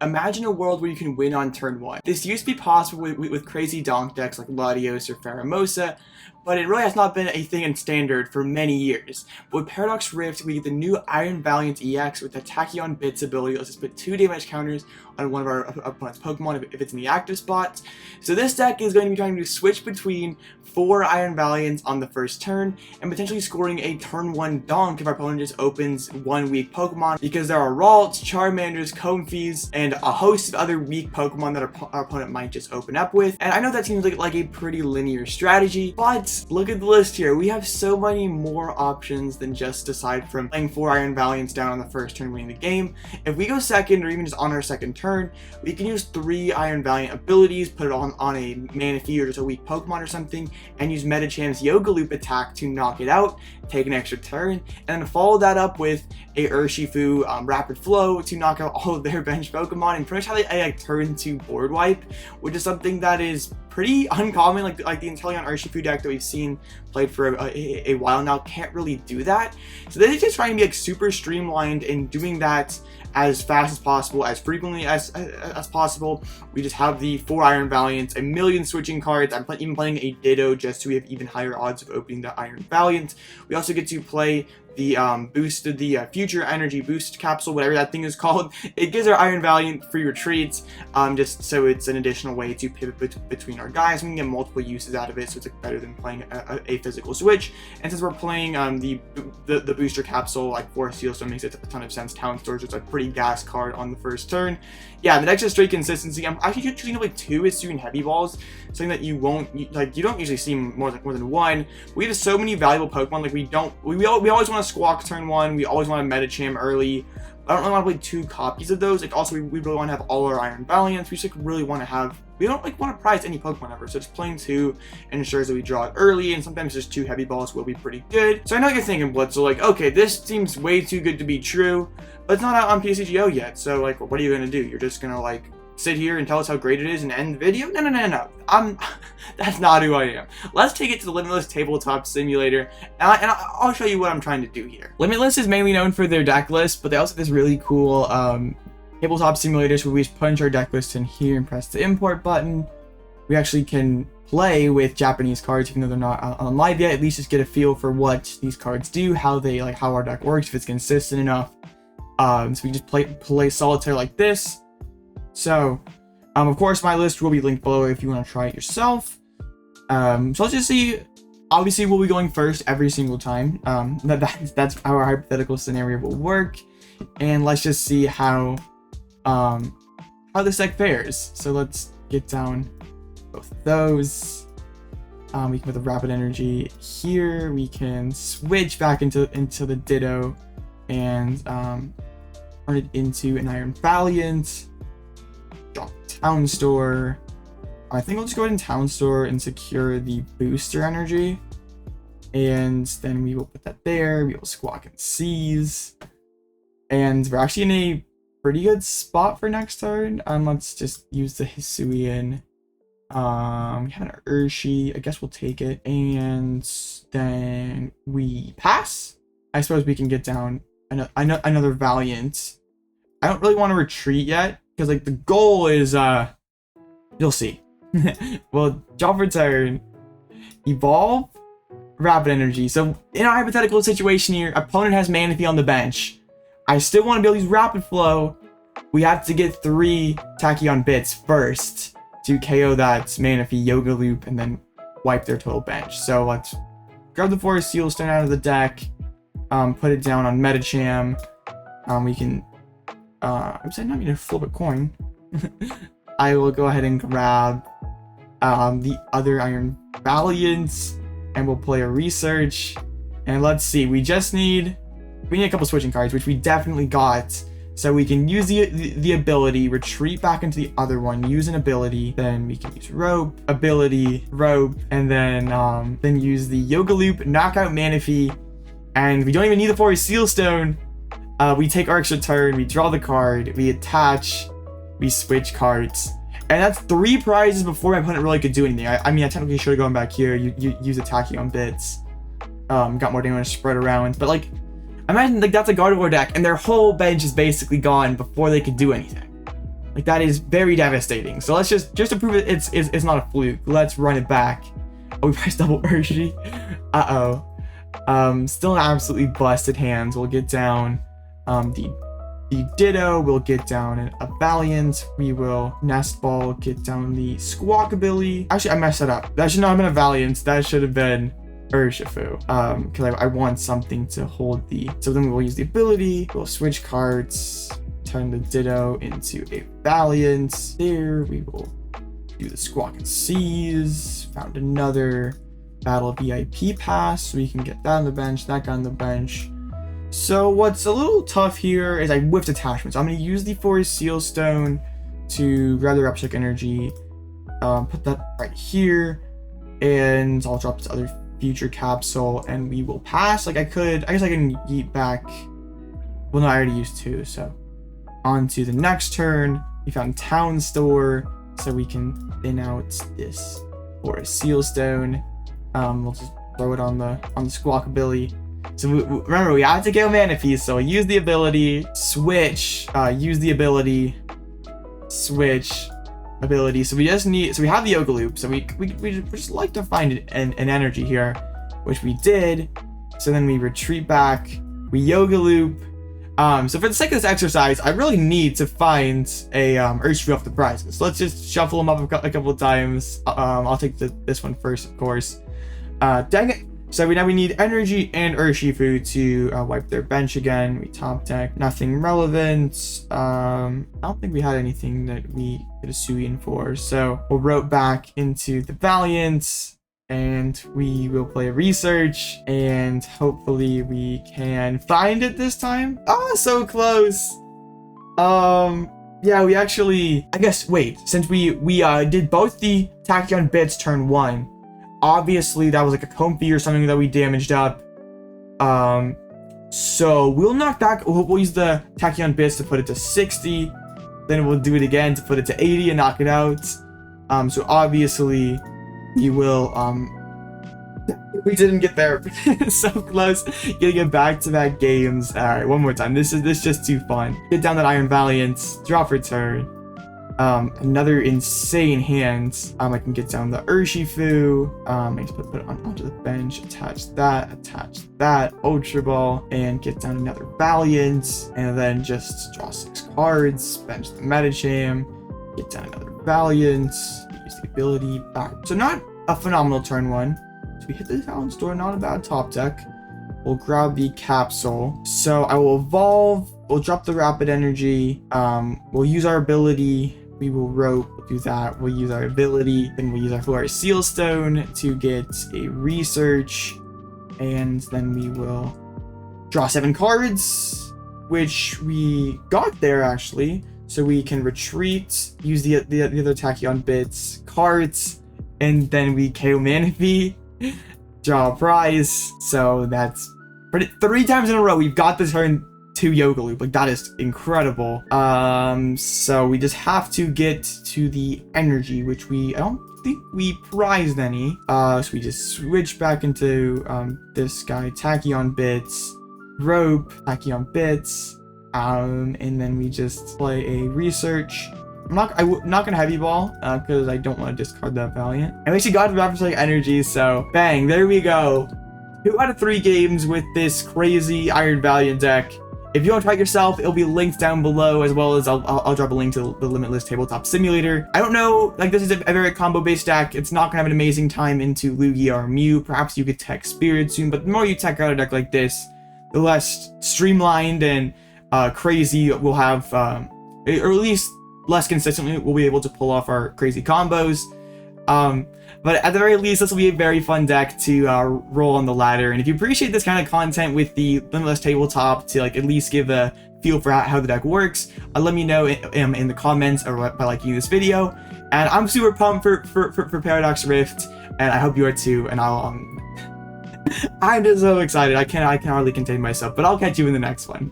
Imagine a world where you can win on turn 1. This used to be possible with crazy donk decks like Latios or Pheromosa, but it really has not been a thing in Standard for many years. But with Paradox Rift, we get the new Iron Valiant EX with the Tachyon Bits ability. Let's just put 2 damage counters on one of our opponent's Pokemon if it's in the active spot. So this deck is going to be trying to switch between 4 Iron Valiants on the first turn, and potentially scoring a turn 1 donk if our opponent just opens 1 weak Pokemon, because there are Ralts, Charmanders, Comfeys, and a host of other weak Pokemon that our opponent might just open up with. And I know that seems like a pretty linear strategy, but look at the list here. We have so many more options than just aside from playing 4 Iron Valiants down on the first turn winning the game. If we go second, or even just on our second turn, we can use 3 Iron Valiant abilities, put it on a Manaphy or just a weak Pokemon or something, and use Medicham's Yoga Loop attack to knock it out, take an extra turn, and then follow that up with a Urshifu Rapid Flow to knock out all of their bench Pokemon, and pretty much how they turn 2 board wipe, which is something that is pretty uncommon. Like the Inteleon Urshifu deck that we've seen played for a while now can't really do that. So they're just trying to be like super streamlined in doing that as fast as possible, as frequently as possible. We just have the 4 Iron Valiants, a million switching cards. I'm even playing a Ditto just so we have even higher odds of opening the Iron Valiant. We also get to play the future energy boost capsule, whatever that thing is called. It gives our Iron Valiant free retreats, just so it's an additional way to pivot between our guys. We can get multiple uses out of it, so it's like better than playing a physical switch. And since we're playing the booster capsule, like Forest Seal, so it makes a ton of sense. Town Storage is a pretty gas card on the first turn. Yeah, the next is straight consistency. I'm actually choosing to play 2 hisuian heavy balls, something that you don't usually see more than 1. We have so many valuable Pokemon. Like we always want to Squawk turn 1. We always want to Medicham early. I don't really want to play 2 copies of those. Like also we really want to have all our Iron Valiants. We just really want to have. We don't want to prize any Pokemon ever, so just playing 2 ensures that we draw it early, and sometimes just 2 heavy balls will be pretty good. So I know what you're thinking, Blitz, so like, okay, this seems way too good to be true, but it's not out on PCGO yet, so like, what are you gonna do? You're just gonna like sit here and tell us how great it is and end the video? No. That's not who I am. Let's take it to the Limitless Tabletop Simulator, and I'll show you what I'm trying to do here. Limitless is mainly known for their deck list, but they also have this really cool tabletop simulators where we just punch our deck list in here and press the import button. We actually can play with Japanese cards, even though they're not on live yet. At least just get a feel for what these cards do, how our deck works, if it's consistent enough. So we just play solitaire like this. So, of course, my list will be linked below if you want to try it yourself. So let's just see. Obviously, we'll be going first every single time. That's how our hypothetical scenario will work. And let's just see how this deck fares. So let's get down both of those. We can put the Rapid Energy here. We can switch back into the Ditto and turn it into an Iron Valiant. Drop Town Store. I think I'll just go ahead and Town Store and secure the booster energy. And then we will put that there. We will Squawk and Seize. And we're actually in a pretty good spot for next turn. Let's just use the Hisuian. We have an Urshifu. I guess we'll take it. And then we pass. I suppose we can get down another Valiant. I don't really want to retreat yet, because like the goal is you'll see. Well, draw for turn. Evolve. Rapid Energy. So in our hypothetical situation here, opponent has Manaphy on the bench. I still want to be able to use Rapid Flow. We have to get 3 Tachyon Bits first to KO that Manaphy Yoga Loop and then wipe their total bench. So let's grab the Forest Seal Stone out of the deck, put it down on Medicham. We can, I'm saying not mean to flip a coin. I will go ahead and grab the other Iron Valiant, and we'll play a Research. And let's see, we need a couple switching cards, which we definitely got. So we can use the ability, retreat back into the other one, use an ability, then we can use rope, ability, rope, and then use the Yoga Loop, knock out Manaphy, and we don't even need the Forest Seal Stone. We take our extra turn, we draw the card, we attach, we switch cards. And that's 3 prizes before my opponent really could do anything. I mean, I technically should have gone back here, use attacking on bits. Got more damage spread around, but like, imagine like that's a Gardevoir deck and their whole bench is basically gone before they could do anything. Like, that is very devastating. So let's just to prove it, it's not a fluke. Let's run it back. Oh, we pressed double Urshi. Still an absolutely busted hands. We'll get down the Ditto. We'll get down a Valiant. We will Nest Ball. Get down the Squawkabilly. Actually, I messed that up. That should not have been a Valiant. That should have been Urshifu. Because I want something to hold the. So then we'll use the ability. We'll switch cards. Turn the Ditto into a Valiant. There we will do the Squawk and Seize. Found another Battle VIP pass, so we can get that on the bench, that guy on the bench. So what's a little tough here is I whiffed attachments. I'm going to use the Forest Seal Stone to grab the Repshick Energy, put that right here, and I'll drop this other future capsule, and we will pass. Like, I guess I can yeet back. Well, no, I already used 2, so on to the next turn. We found Town Store, so we can thin out this Forest Seal Stone. We'll just throw it on the Squawkabilly. So remember, we have to get a mana piece, so use the ability, switch, use the ability, switch, ability. So we just need, so we have the Yoga Loop, so we just like to find an energy here, which we did. So then we retreat back, we Yoga Loop. So for the sake of this exercise, I really need to find a Urshifu off the prizes. So let's just shuffle them up a couple of times. I'll take this one first, of course. Dang it. So now we need energy and Urshifu to wipe their bench again. We top deck, nothing relevant. I don't think we had anything that we could hisuian for. So we'll rope back into the Valiant, and we will play a research, and hopefully we can find it this time. Oh, so close. Yeah, we actually, I guess, wait, since we did both the Tachyon Bits turn 1, obviously that was like a Comfy or something that we damaged up. So we'll knock back, we'll use the Tachyon Bits to put it to 60, then we'll do it again to put it to 80 and knock it out. So obviously you will, we didn't get there. So close. Gonna get back-to-back games. Alright, one more time. This is just too fun. Get down that Iron Valiant, drop return. Another insane hand. I can get down the Urshifu. I just put it onto the bench, attach that, Ultra Ball, and get down another Valiant, and then just draw 6 cards, bench the Medicham, get down another Valiant, use the ability back. So not a phenomenal turn 1. So we hit the Town Store, not a bad top deck. We'll grab the capsule. So I will evolve, we'll drop the rapid energy, we'll use our ability. We will rope, we'll do that, we'll use our ability, then we'll use our Forest Seal Stone to get a research, and then we will draw 7 cards, which we got there actually, so we can retreat, use the other Tachyon Bits, cards, and then we KO Manaphy, draw a prize. So that's 3 times in a row we've got the turn 2 Yoga Loop. Like, that is incredible. So we just have to get to the energy, which I don't think we prized any. So we just switch back into this guy, Tachyon Bits, rope, Tachyon Bits, and then we just play a research. I'm not gonna heavy ball because I don't want to discard that Valiant. At least you got the Rapid Energy, so bang, there we go. 2 out of 3 games with this crazy Iron Valiant deck. If you want to try it yourself, it'll be linked down below, as well as I'll drop a link to the Limitless Tabletop Simulator. I don't know, like, this is a very combo-based deck. It's not gonna have an amazing time into Lugia or Mew. Perhaps you could tech Spirit soon, but the more you tech out a deck like this, the less streamlined and crazy we'll have, or at least less consistently we'll be able to pull off our crazy combos. But at the very least, this will be a very fun deck to roll on the ladder. And if you appreciate this kind of content with the Limitless Tabletop to, like, at least give a feel for how the deck works, let me know in the comments or by liking this video. And I'm super pumped for Paradox Rift, and I hope you are too. And I'm just so excited. I can hardly contain myself. But I'll catch you in the next one.